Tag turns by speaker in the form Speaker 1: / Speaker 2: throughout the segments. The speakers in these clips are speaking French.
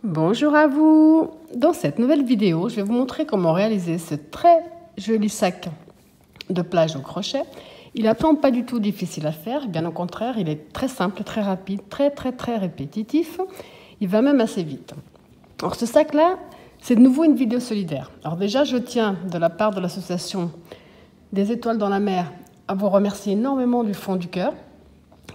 Speaker 1: Bonjour à vous! Dans cette nouvelle vidéo, je vais vous montrer comment réaliser ce très joli sac de plage au crochet. Il n'est pas du tout difficile à faire, bien au contraire, il est très simple, très rapide, très répétitif. Il va même assez vite. Alors ce sac-là, c'est de nouveau une vidéo solidaire. Alors déjà, je tiens de la part de l'association des Étoiles dans la mer à vous remercier énormément du fond du cœur,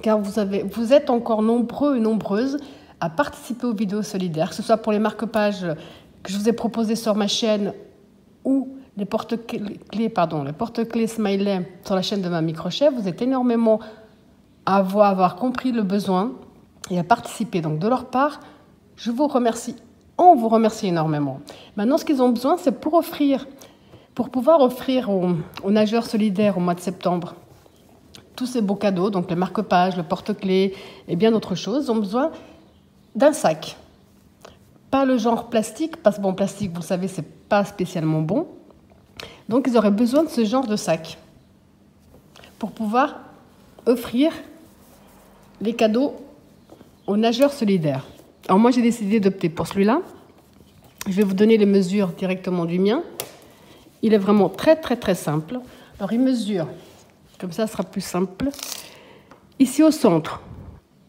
Speaker 1: car vous êtes encore nombreux et nombreuses à participer aux vidéos solidaires, que ce soit pour les marque-pages que je vous ai proposés sur ma chaîne ou les porte-clés smiley sur la chaîne de Mamie Crochet. Vous êtes énormément à avoir compris le besoin et à participer. Donc de leur part, je vous remercie. On vous remercie énormément. Maintenant, ce qu'ils ont besoin, c'est pour pouvoir offrir aux nageurs solidaires au mois de septembre tous ces beaux cadeaux, donc le marque-page, le porte-clés et bien d'autres choses, ils ont besoin d'un sac. Pas le genre plastique, parce que bon, plastique, vous le savez, c'est pas spécialement bon. Donc, ils auraient besoin de ce genre de sac pour pouvoir offrir les cadeaux aux nageurs solidaires. Alors, moi, j'ai décidé d'opter pour celui-là. Je vais vous donner les mesures directement du mien. Il est vraiment très simple. Alors, il mesure, comme ça sera plus simple. Ici au centre,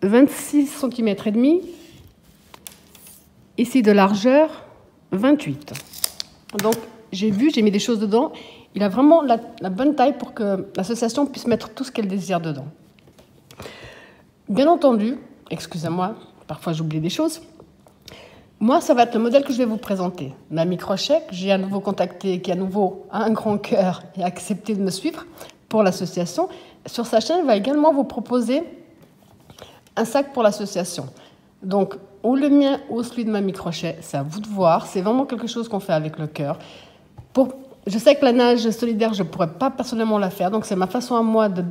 Speaker 1: 26 cm et demi. Ici de largeur, 28. Donc, j'ai mis des choses dedans. Il a vraiment la bonne taille pour que l'association puisse mettre tout ce qu'elle désire dedans. Bien entendu, excusez-moi, parfois j'oublie des choses. Moi, ça va être le modèle que je vais vous présenter. Mamie Crochet, que j'ai à nouveau contacté, qui à nouveau a un grand cœur et a accepté de me suivre pour l'association. Sur sa chaîne, elle va également vous proposer un sac pour l'association. Donc, ou le mien ou celui de Mamie Crochet, c'est à vous de voir. C'est vraiment quelque chose qu'on fait avec le cœur. Je sais que la nage solidaire, je ne pourrais pas personnellement la faire. Donc, c'est ma façon à moi de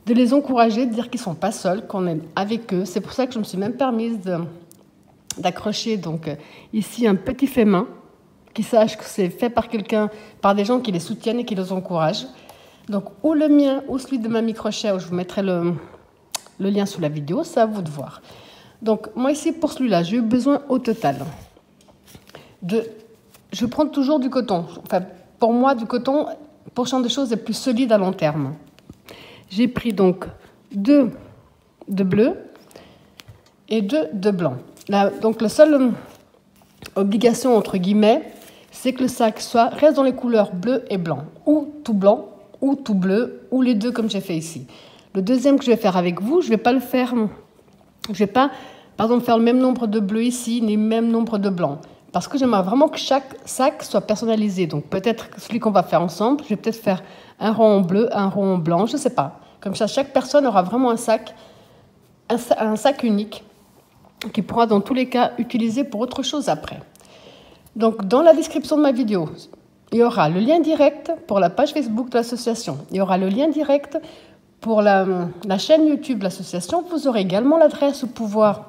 Speaker 1: les encourager, de dire qu'ils ne sont pas seuls, qu'on est avec eux. C'est pour ça que je me suis même permise d'accrocher donc ici un petit fait main, qui sache que c'est fait par des gens qui les soutiennent et qui les encouragent. Donc, ou le mien ou celui de Mamie Crochet, où je vous mettrai le lien sous la vidéo, c'est à vous de voir. Donc, moi ici, pour celui-là, j'ai eu besoin au total je prends toujours du coton. Enfin, pour moi, du coton, pour ce genre de choses, est plus solide à long terme. J'ai pris donc 2 de bleu et 2 de blanc. Là, donc, la seule obligation, entre guillemets, c'est que le sac reste dans les couleurs bleu et blanc. Ou tout blanc, ou tout bleu, ou les deux comme j'ai fait ici. Le deuxième que je vais faire avec vous, je ne vais pas le faire... Je vais pas, par exemple, faire le même nombre de bleu ici, ni le même nombre de blanc. Parce que j'aimerais vraiment que chaque sac soit personnalisé. Donc peut-être celui qu'on va faire ensemble, je vais peut-être faire un rond en bleu, un rond en blanc, je ne sais pas. Comme ça, chaque personne aura vraiment un sac unique qui pourra dans tous les cas utiliser pour autre chose après. Donc dans la description de ma vidéo, il y aura le lien direct pour la page Facebook de l'association. Il y aura le lien direct pour la chaîne YouTube de l'association. Vous aurez également l'adresse pour pouvoir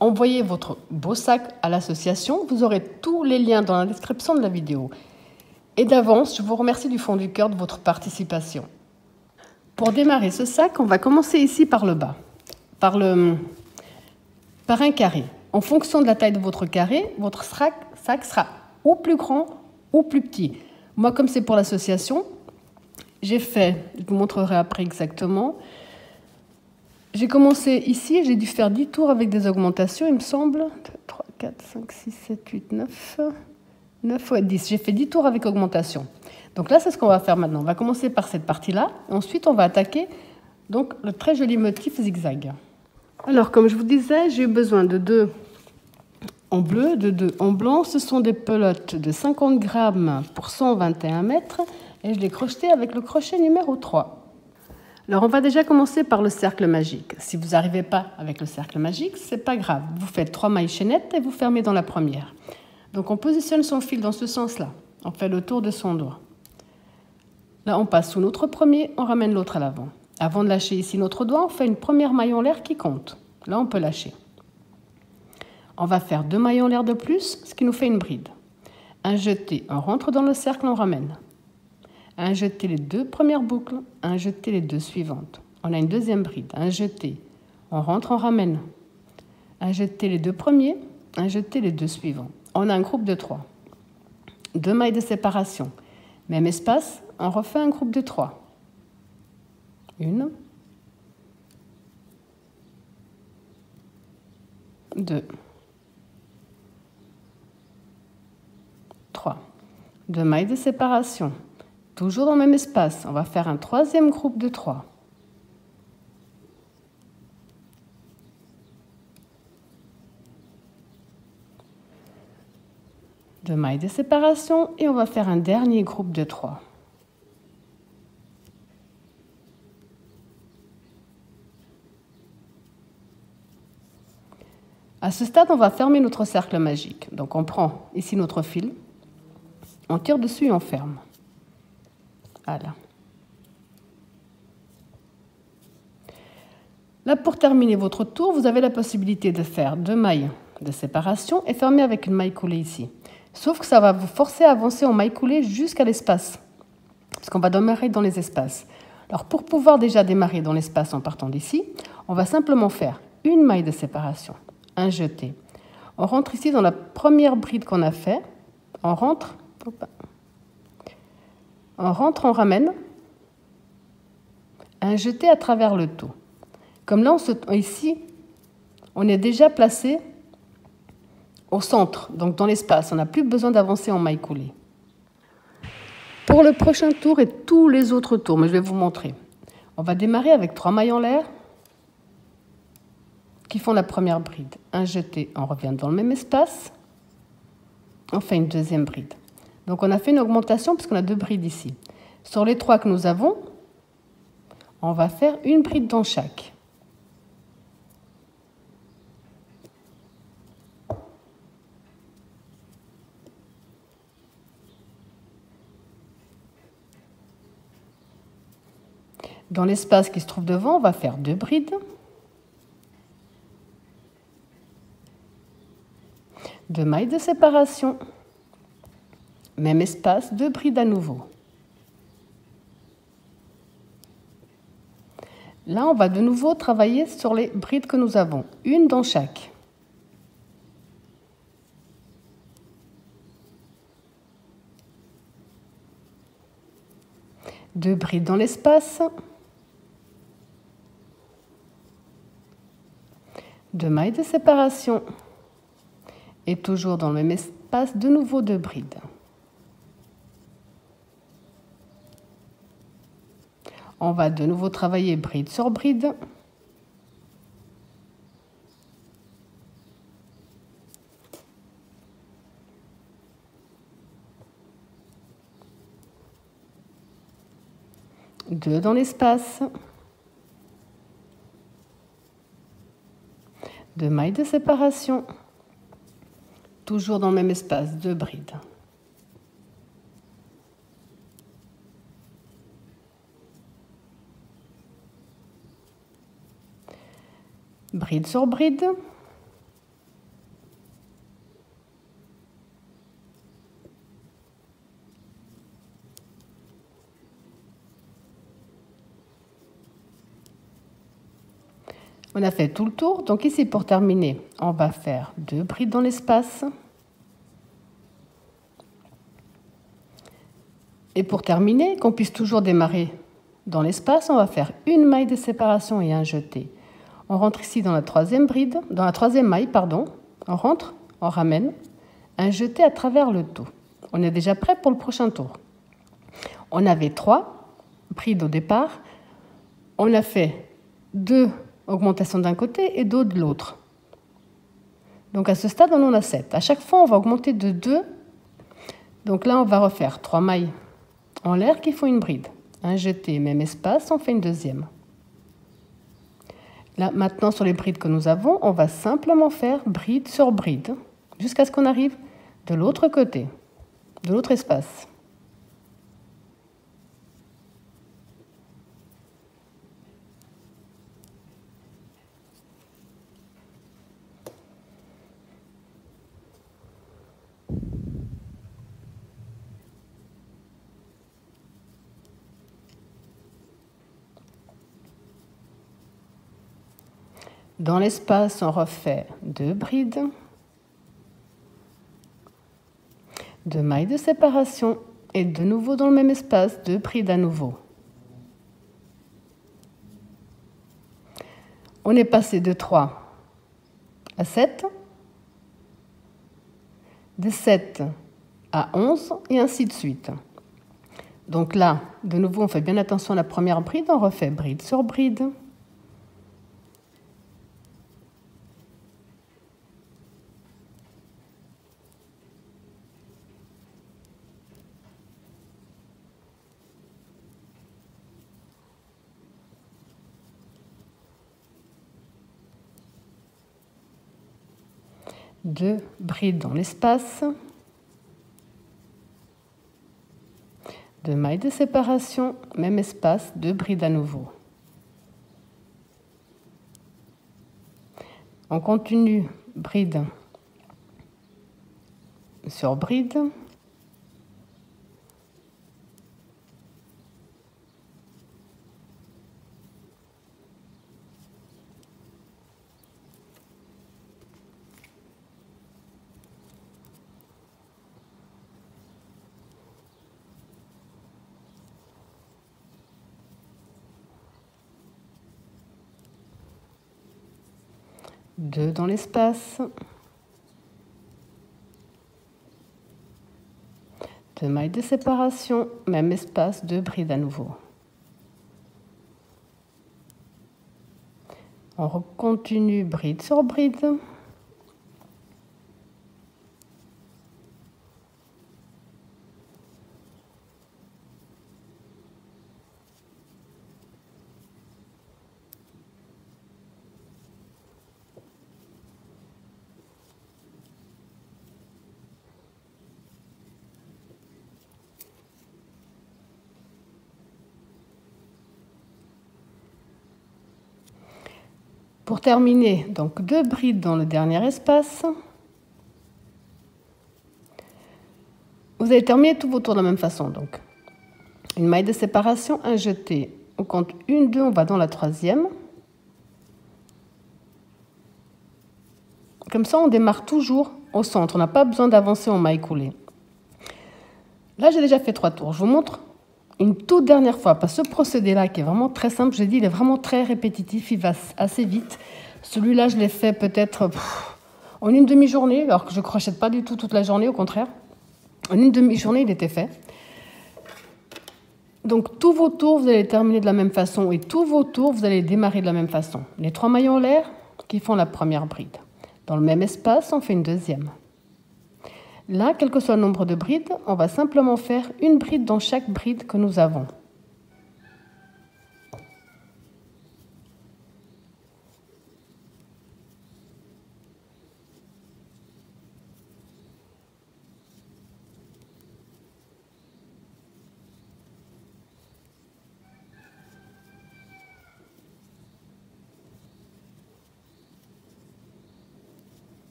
Speaker 1: envoyer votre beau sac à l'association. Vous aurez tous les liens dans la description de la vidéo. Et d'avance, je vous remercie du fond du cœur de votre participation. Pour démarrer ce sac, on va commencer ici par le bas, par un carré. En fonction de la taille de votre carré, votre sac sera ou plus grand ou plus petit. Moi, comme c'est pour l'association, je vous montrerai après exactement. J'ai commencé ici, j'ai dû faire 10 tours avec des augmentations, il me semble. 2, 3, 4, 5, 6, 7, 8, 9, ouais, 10. J'ai fait 10 tours avec augmentation. Donc là, c'est ce qu'on va faire maintenant. On va commencer par cette partie-là. Ensuite, on va attaquer donc, le très joli motif zigzag. Alors, comme je vous disais, j'ai eu besoin de 2 en bleu, de 2 en blanc. Ce sont des pelotes de 50 grammes pour 121 mètres. Et je l'ai crocheté avec le crochet numéro 3. Alors, on va déjà commencer par le cercle magique. Si vous n'arrivez pas avec le cercle magique, ce n'est pas grave. Vous faites 3 mailles chaînettes et vous fermez dans la première. Donc, on positionne son fil dans ce sens-là. On fait le tour de son doigt. Là, on passe sous notre premier, on ramène l'autre à l'avant. Avant de lâcher ici notre doigt, on fait une première maille en l'air qui compte. Là, on peut lâcher. On va faire 2 mailles en l'air de plus, ce qui nous fait une bride. Un jeté, on rentre dans le cercle, on ramène. Un jeté les 2 premières boucles, un jeté les 2 suivantes. On a une deuxième bride, un jeté, on rentre, on ramène. Un jeté les 2 premiers, un jeté, les deux suivants. On a un groupe de 3. 2 mailles de séparation. Même espace, on refait un groupe de 3. 1, 2, 3. 2 mailles de séparation. Toujours dans le même espace, on va faire un troisième groupe de 3. 2 mailles de séparation et on va faire un dernier groupe de 3. À ce stade, on va fermer notre cercle magique. Donc on prend ici notre fil, on tire dessus et on ferme. Voilà. Là, pour terminer votre tour, vous avez la possibilité de faire 2 mailles de séparation et fermer avec une maille coulée ici. Sauf que ça va vous forcer à avancer en maille coulée jusqu'à l'espace, parce qu'on va démarrer dans les espaces. Alors pour pouvoir déjà démarrer dans l'espace en partant d'ici, on va simplement faire une maille de séparation, un jeté. On rentre ici dans la première bride qu'on a fait, on rentre, on ramène, un jeté à travers le tout. Comme là, ici, on est déjà placé au centre, donc dans l'espace. On n'a plus besoin d'avancer en maille coulée. Pour le prochain tour et tous les autres tours, mais je vais vous montrer. On va démarrer avec 3 mailles en l'air qui font la première bride. Un jeté, on revient dans le même espace. On fait une deuxième bride. Donc on a fait une augmentation puisqu'on a 2 brides ici. Sur les 3 que nous avons, on va faire une bride dans chaque. Dans l'espace qui se trouve devant, on va faire 2 brides. 2 mailles de séparation. Même espace, 2 brides à nouveau. Là, on va de nouveau travailler sur les brides que nous avons. Une dans chaque. Deux brides dans l'espace. 2 mailles de séparation. Et toujours dans le même espace, de nouveau 2 brides. On va de nouveau travailler bride sur bride. Deux dans l'espace. 2 mailles de séparation. Toujours dans le même espace, 2 brides. Bride sur bride. On a fait tout le tour, donc ici pour terminer, on va faire 2 brides dans l'espace. Et pour terminer, qu'on puisse toujours démarrer dans l'espace, on va faire une maille de séparation et un jeté. On rentre ici dans la troisième bride, dans la troisième maille, pardon. On rentre, on ramène, un jeté à travers le tout. On est déjà prêt pour le prochain tour. On avait 3 brides au départ. On a fait 2 augmentations d'un côté et 2 de l'autre. Donc à ce stade, on en a 7. À chaque fois, on va augmenter de 2. Donc là, on va refaire 3 mailles en l'air qui font une bride. Un jeté, même espace, on fait une deuxième. Là, maintenant, sur les brides que nous avons, on va simplement faire bride sur bride, jusqu'à ce qu'on arrive de l'autre côté, de l'autre espace. Dans l'espace, on refait 2 brides. 2 mailles de séparation et de nouveau dans le même espace, 2 brides à nouveau. On est passé de 3 à 7, de 7 à 11 et ainsi de suite. Donc là, de nouveau, on fait bien attention à la première bride, on refait bride sur bride. Deux brides dans l'espace, 2 mailles de séparation, même espace, 2 brides à nouveau. On continue bride sur bride. Deux dans l'espace, 2 mailles de séparation, même espace, 2 brides à nouveau. On continue bride sur bride. Pour terminer, donc 2 brides dans le dernier espace. Vous allez terminer tous vos tours de la même façon. Donc, une maille de séparation, un jeté. On compte 1, 2, on va dans la troisième. Comme ça, on démarre toujours au centre. On n'a pas besoin d'avancer en maille coulée. Là, j'ai déjà fait 3 tours. Je vous montre une toute dernière fois, parce que ce procédé-là, qui est vraiment très simple, je l'ai dit, il est vraiment très répétitif, il va assez vite. Celui-là, je l'ai fait peut-être en une demi-journée, alors que je ne crochette pas du tout toute la journée, au contraire. En une demi-journée, il était fait. Donc, tous vos tours, vous allez terminer de la même façon, et tous vos tours, vous allez démarrer de la même façon. Les 3 mailles en l'air qui font la première bride. Dans le même espace, on fait une deuxième. Là, quel que soit le nombre de brides, on va simplement faire une bride dans chaque bride que nous avons.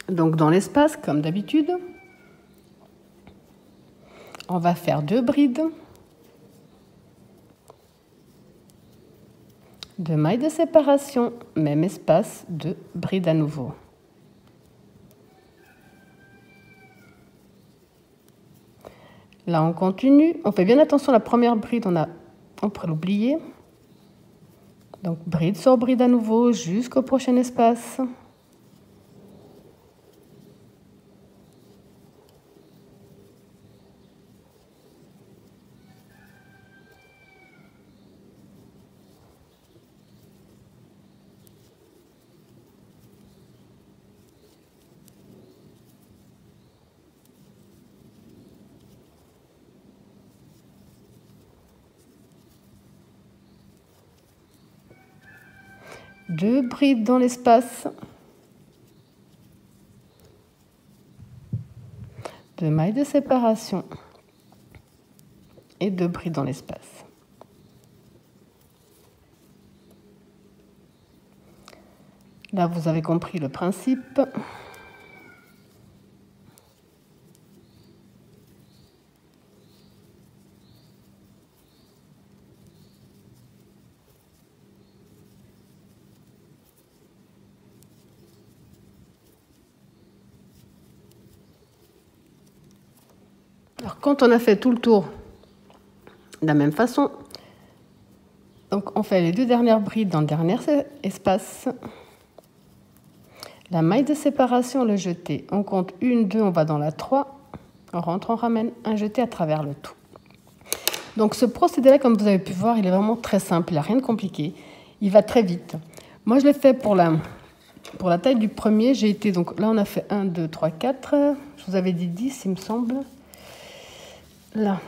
Speaker 1: Donc dans l'espace, comme d'habitude, on va faire 2 brides, 2 mailles de séparation, même espace, 2 brides à nouveau. Là, on continue. On fait bien attention à la première bride, on pourrait l'oublier. Donc bride sur bride à nouveau jusqu'au prochain espace. Deux brides dans l'espace. 2 mailles de séparation et 2 brides dans l'espace. Là, vous avez compris le principe. Alors, quand on a fait tout le tour de la même façon, donc on fait les 2 dernières brides dans le dernier espace. La maille de séparation, le jeté. On compte 1, 2, on va dans la 3. On rentre, on ramène un jeté à travers le tout. Donc ce procédé-là, comme vous avez pu voir, il est vraiment très simple, il n'y a rien de compliqué. Il va très vite. Moi, je l'ai fait pour la taille du premier. J'ai été, donc là, on a fait 1, 2, 3, 4. Je vous avais dit 10, il me semble. Là.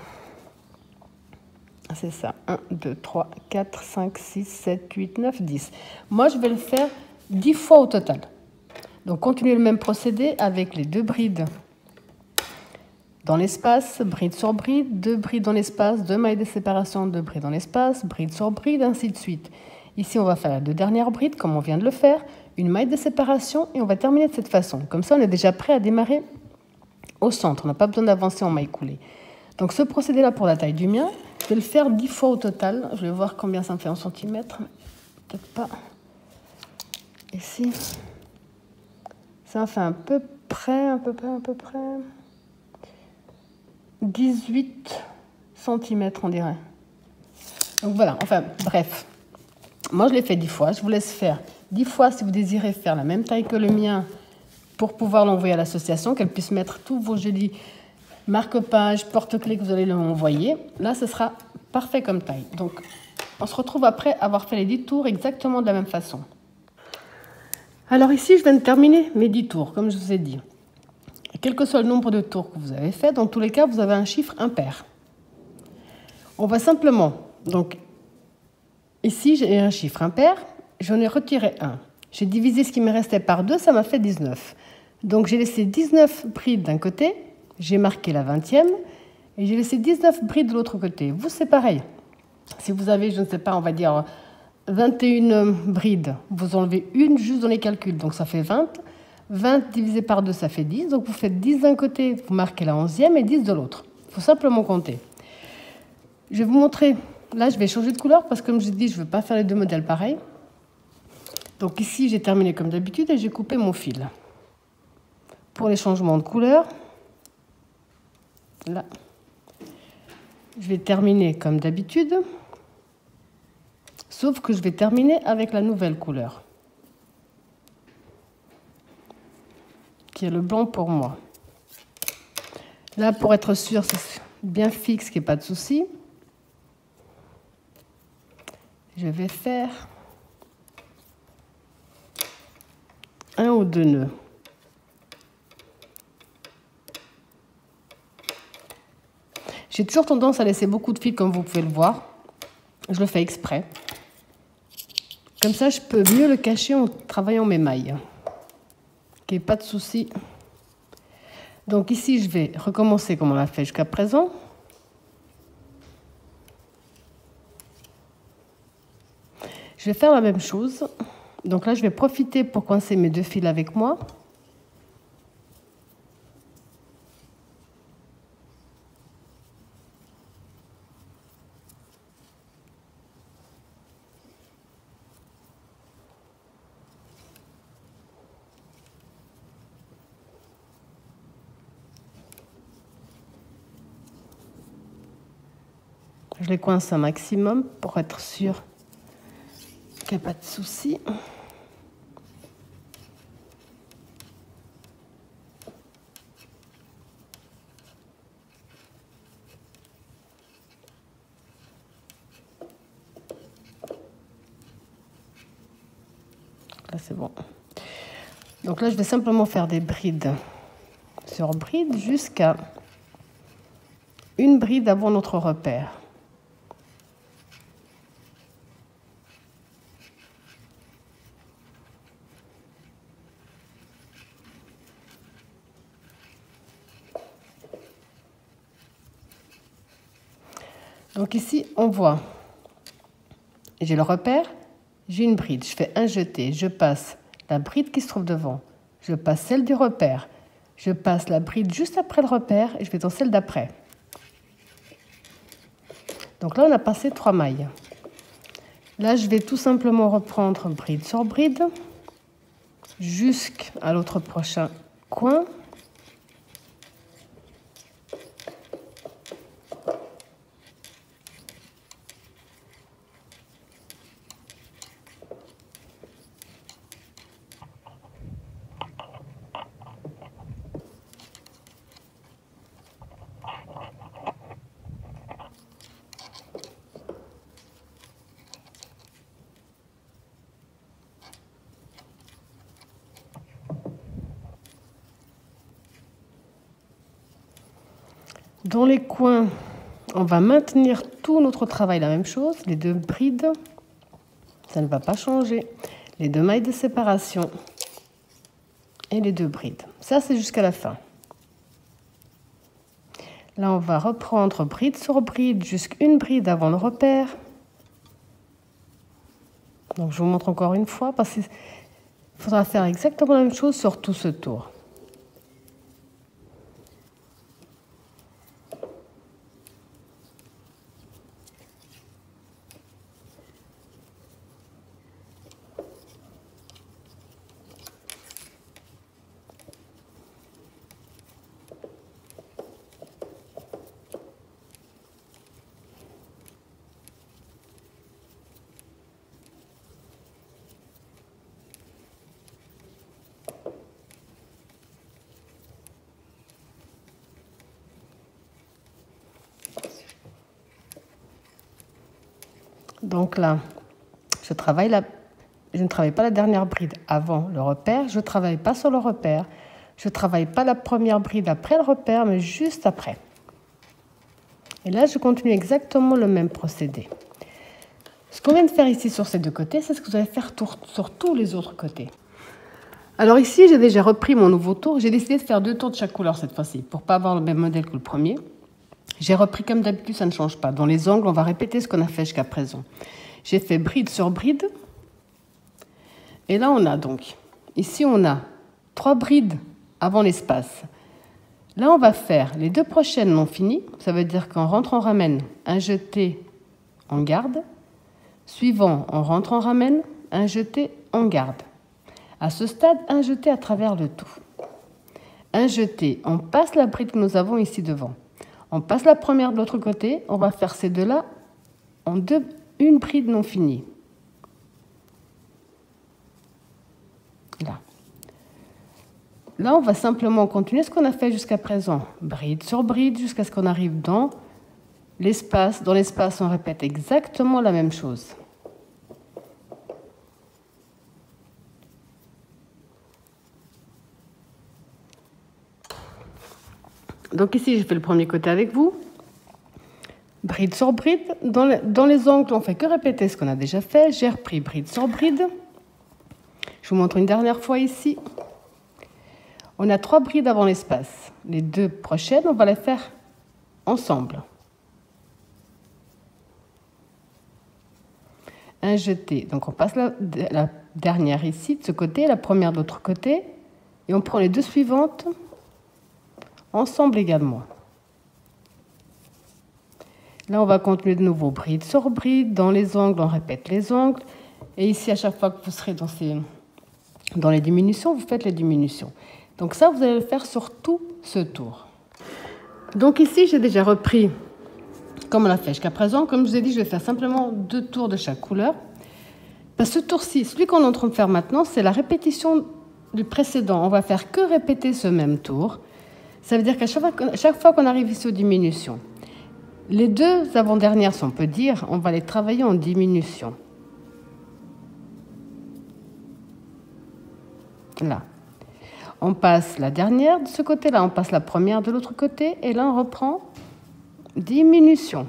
Speaker 1: C'est ça. 1, 2, 3, 4, 5, 6, 7, 8, 9, 10. Moi, je vais le faire 10 fois au total. Donc, continuez le même procédé avec les 2 brides dans l'espace, bride sur bride, 2 brides dans l'espace, 2 mailles de séparation, 2 brides dans l'espace, bride sur bride, ainsi de suite. Ici, on va faire les 2 dernières brides, comme on vient de le faire, une maille de séparation, et on va terminer de cette façon. Comme ça, on est déjà prêt à démarrer au centre. On n'a pas besoin d'avancer en maille coulée. Donc, ce procédé-là, pour la taille du mien, je vais le faire 10 fois au total. Je vais voir combien ça me fait en centimètres. Peut-être pas. Ici. Ça fait à peu près... 18 cm, on dirait. Donc voilà, enfin bref. Moi, je l'ai fait 10 fois. Je vous laisse faire 10 fois si vous désirez faire la même taille que le mien pour pouvoir l'envoyer à l'association, qu'elle puisse mettre tous vos jolis marque-pages, porte-clés que vous allez leur envoyer. Là, ce sera parfait comme taille. Donc, on se retrouve après avoir fait les 10 tours exactement de la même façon. Alors ici, je viens de terminer mes 10 tours, comme je vous ai dit. Et quel que soit le nombre de tours que vous avez fait, dans tous les cas, vous avez un chiffre impair. On va simplement, donc, ici, j'ai un chiffre impair, j'en ai retiré un. J'ai divisé ce qui me restait par 2, ça m'a fait 19. Donc, j'ai laissé 19 brides d'un côté, j'ai marqué la 20e, et j'ai laissé 19 brides de l'autre côté. Vous, c'est pareil. Si vous avez, je ne sais pas, on va dire 21 brides, vous enlevez une juste dans les calculs, donc ça fait 20. 20 divisé par 2, ça fait 10. Donc, vous faites 10 d'un côté, vous marquez la 11e et 10 de l'autre. Il faut simplement compter. Je vais vous montrer. Là, je vais changer de couleur parce que, comme je dis, je ne veux pas faire les 2 modèles pareils. Donc, ici, j'ai terminé comme d'habitude et j'ai coupé mon fil. Pour les changements de couleur, là, je vais terminer comme d'habitude. Sauf que je vais terminer avec la nouvelle couleur, qui est le blanc pour moi. Là, pour être sûr, c'est bien fixe, qu'il n'y ait pas de souci. Je vais faire 1 ou 2 nœuds. J'ai toujours tendance à laisser beaucoup de fils, comme vous pouvez le voir. Je le fais exprès. Comme ça, je peux mieux le cacher en travaillant mes mailles. Qu'il n'y ait pas de souci. Donc ici, je vais recommencer comme on l'a fait jusqu'à présent. Je vais faire la même chose. Donc là, je vais profiter pour coincer mes 2 fils avec moi. Je les coince un maximum pour être sûr qu'il n'y a pas de souci. Là, c'est bon. Donc là, je vais simplement faire des brides sur bride jusqu'à une bride avant notre repère. Donc ici, on voit, j'ai le repère, j'ai une bride, je fais un jeté, je passe la bride qui se trouve devant, je passe celle du repère, je passe la bride juste après le repère et je vais dans celle d'après. Donc là, on a passé 3 mailles. Là, je vais tout simplement reprendre bride sur bride jusqu'à l'autre prochain coin. Dans les coins, on va maintenir tout notre travail la même chose. Les 2 brides, ça ne va pas changer. Les 2 mailles de séparation et les 2 brides. Ça, c'est jusqu'à la fin. Là, on va reprendre bride sur bride, jusqu'une bride avant le repère. Donc, je vous montre encore une fois parce qu'il faudra faire exactement la même chose sur tout ce tour. Donc là, je ne travaille pas la dernière bride avant le repère, je ne travaille pas sur le repère, je ne travaille pas la première bride après le repère, mais juste après. Et là, je continue exactement le même procédé. Ce qu'on vient de faire ici sur ces 2 côtés, c'est ce que vous allez faire sur tous les autres côtés. Alors ici, j'ai déjà repris mon nouveau tour. J'ai décidé de faire 2 tours de chaque couleur cette fois-ci, pour ne pas avoir le même modèle que le premier. J'ai repris comme d'habitude, ça ne change pas. Dans les angles, on va répéter ce qu'on a fait jusqu'à présent. J'ai fait bride sur bride. Et là, on a donc, ici, on a 3 brides avant l'espace. Là, on va faire les 2 prochaines non finies. Ça veut dire qu'en rentre, on ramène un jeté, on garde. Suivant, on rentre, on ramène un jeté, on garde. À ce stade, un jeté à travers le tout. Un jeté, on passe la bride que nous avons ici devant. On passe la première de l'autre côté. On va faire ces 2-là en une bride non finie. Là. Là, on va simplement continuer ce qu'on a fait jusqu'à présent. Bride sur bride jusqu'à ce qu'on arrive dans l'espace. Dans l'espace, on répète exactement la même chose. Donc ici, je fais le premier côté avec vous. Bride sur bride. Dans les angles, on fait que répéter ce qu'on a déjà fait. J'ai repris bride sur bride. Je vous montre une dernière fois ici. On a 3 brides avant l'espace. Les 2 prochaines, on va les faire ensemble. Un jeté. Donc on passe la dernière ici, de ce côté, la première de l'autre côté. Et on prend les 2 suivantes ensemble également. Là, on va continuer de nouveau bride sur bride. Dans les angles, on répète les angles. Et ici, à chaque fois que vous serez dans les diminutions, vous faites les diminutions. Donc ça, vous allez le faire sur tout ce tour. Donc ici, j'ai déjà repris comme on l'a fait jusqu'à présent. Comme je vous ai dit, je vais faire simplement 2 tours de chaque couleur. Parce que ce tour-ci, celui qu'on est en train de faire maintenant, c'est la répétition du précédent. On va faire que répéter ce même tour. Ça veut dire qu'à chaque fois qu'on arrive ici aux diminutions, les 2 avant-dernières, si on peut dire, on va les travailler en diminution. Là. On passe la dernière de ce côté-là, on passe la première de l'autre côté, et là on reprend diminution.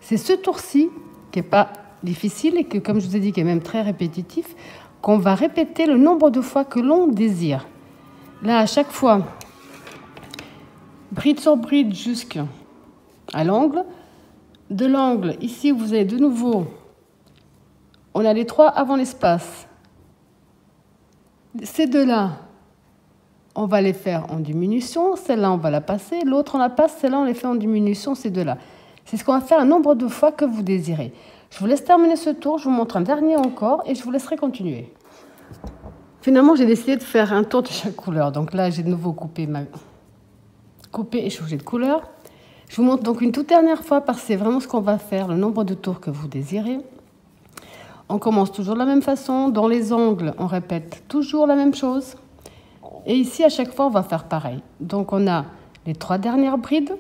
Speaker 1: C'est ce tour-ci qui n'est pas difficile et que, comme je vous ai dit, qui est même très répétitif, qu'on va répéter le nombre de fois que l'on désire. Là, à chaque fois, bride sur bride jusqu'à l'angle. De l'angle, ici, vous avez de nouveau, on a les 3 avant l'espace. Ces 2-là, on va les faire en diminution. Celle-là, on va la passer. L'autre, on la passe. Celle-là, on les fait en diminution, ces 2-là. C'est ce qu'on va faire un nombre de fois que vous désirez. Je vous laisse terminer ce tour. Je vous montre un dernier encore et je vous laisserai continuer. Finalement, j'ai décidé de faire un tour de chaque couleur. Donc là, j'ai de nouveau coupé et changé de couleur. Je vous montre donc une toute dernière fois parce que c'est vraiment ce qu'on va faire, le nombre de tours que vous désirez. On commence toujours de la même façon. Dans les angles, on répète toujours la même chose. Et ici, à chaque fois, on va faire pareil. Donc, on a les 3 dernières brides.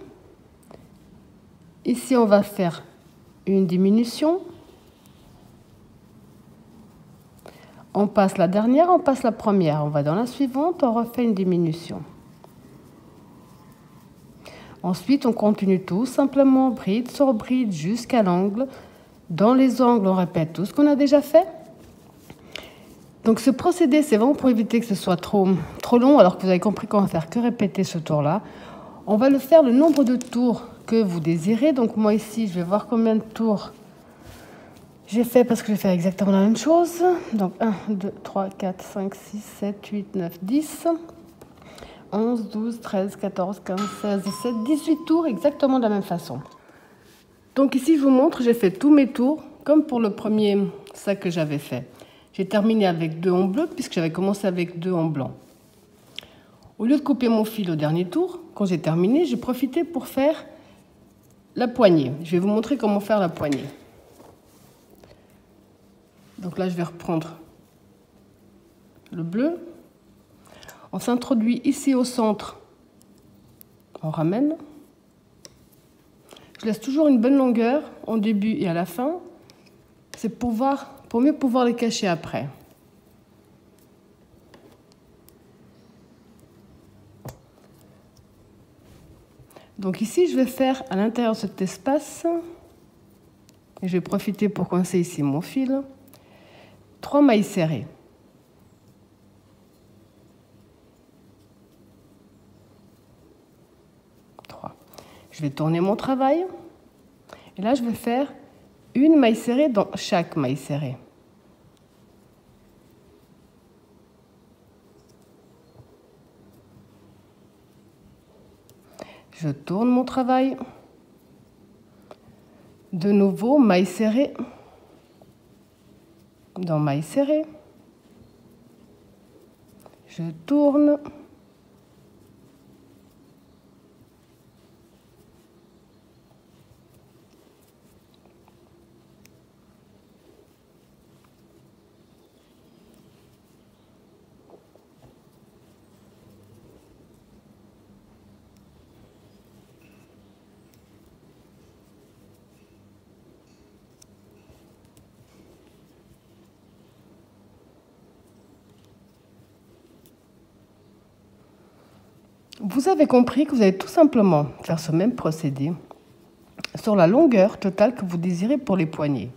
Speaker 1: Ici, on va faire une diminution. On passe la dernière, on passe la première. On va dans la suivante, on refait une diminution. Ensuite, on continue tout simplement bride sur bride jusqu'à l'angle. Dans les angles, on répète tout ce qu'on a déjà fait. Donc ce procédé, c'est vraiment pour éviter que ce soit trop long, alors que vous avez compris qu'on va faire que répéter ce tour-là. On va le faire le nombre de tours que vous désirez. Donc moi ici, je vais voir combien de tours j'ai fait parce que je vais faire exactement la même chose. Donc 1, 2, 3, 4, 5, 6, 7, 8, 9, 10, 11, 12, 13, 14, 15, 16, 17, 18 tours exactement de la même façon. Donc ici, je vous montre, j'ai fait tous mes tours comme pour le premier sac que j'avais fait. J'ai terminé avec 2 en bleu puisque j'avais commencé avec 2 en blanc. Au lieu de couper mon fil au dernier tour, quand j'ai terminé, j'ai profité pour faire la poignée. Je vais vous montrer comment faire la poignée. Donc là, je vais reprendre le bleu. On s'introduit ici au centre. On ramène. Je laisse toujours une bonne longueur en début et à la fin. C'est pour mieux pouvoir les cacher après. Donc ici, je vais faire à l'intérieur de cet espace, et je vais profiter pour coincer ici mon fil, 3 mailles serrées. Je vais tourner mon travail, et là, je vais faire une maille serrée dans chaque maille serrée. Je tourne mon travail. De nouveau, maille serrée dans maille serrée. Je tourne. Vous avez compris que vous allez tout simplement faire ce même procédé sur la longueur totale que vous désirez pour les poignets.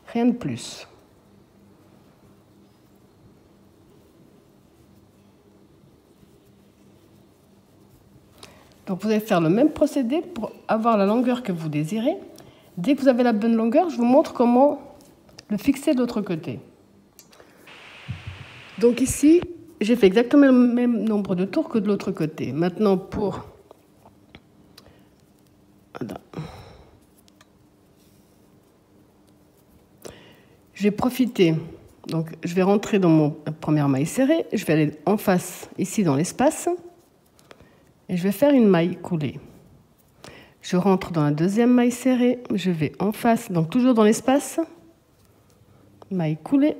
Speaker 1: Rien de plus. Donc vous allez faire le même procédé pour avoir la longueur que vous désirez. Dès que vous avez la bonne longueur, je vous montre comment le fixer de l'autre côté. Donc ici, j'ai fait exactement le même nombre de tours que de l'autre côté. Maintenant, je vais profiter. Donc, je vais rentrer dans mon première maille serrée. Je vais aller en face, ici, dans l'espace. Et je vais faire une maille coulée. Je rentre dans la deuxième maille serrée. Je vais en face, donc toujours dans l'espace. Maille coulée.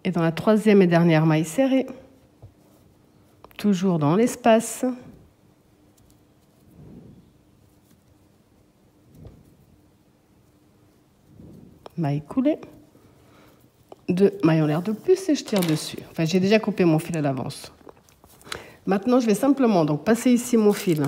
Speaker 1: Et dans la troisième et dernière maille serrée, toujours dans l'espace, maille coulée, 2 mailles en l'air de plus et je tire dessus. Enfin, j'ai déjà coupé mon fil à l'avance. Maintenant, je vais simplement donc passer ici mon fil.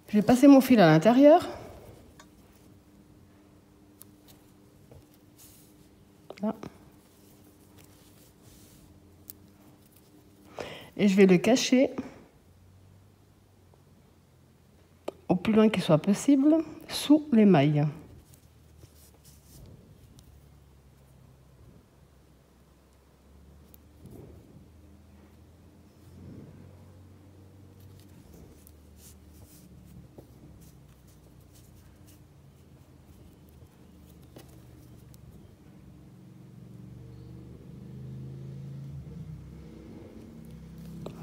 Speaker 1: Je vais passer mon fil à l'intérieur. Là. Et je vais le cacher au plus loin qu'il soit possible sous les mailles.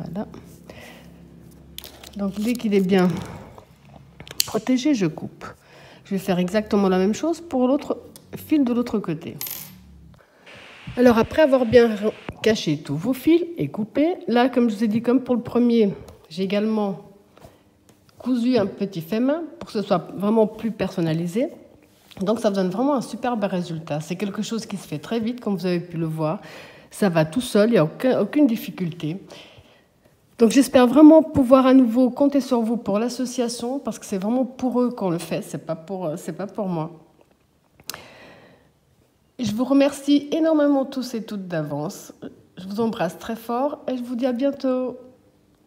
Speaker 1: Voilà. Donc dès qu'il est bien protégé, je coupe. Je vais faire exactement la même chose pour l'autre fil de l'autre côté. Alors après avoir bien caché tous vos fils et coupé, là comme je vous ai dit, comme pour le premier, j'ai également cousu un petit fait main pour que ce soit vraiment plus personnalisé. Donc ça vous donne vraiment un superbe résultat. C'est quelque chose qui se fait très vite, comme vous avez pu le voir. Ça va tout seul, il n'y a aucune difficulté. Donc j'espère vraiment pouvoir à nouveau compter sur vous pour l'association, parce que c'est vraiment pour eux qu'on le fait, c'est pas pour moi. Je vous remercie énormément tous et toutes d'avance. Je vous embrasse très fort et je vous dis à bientôt.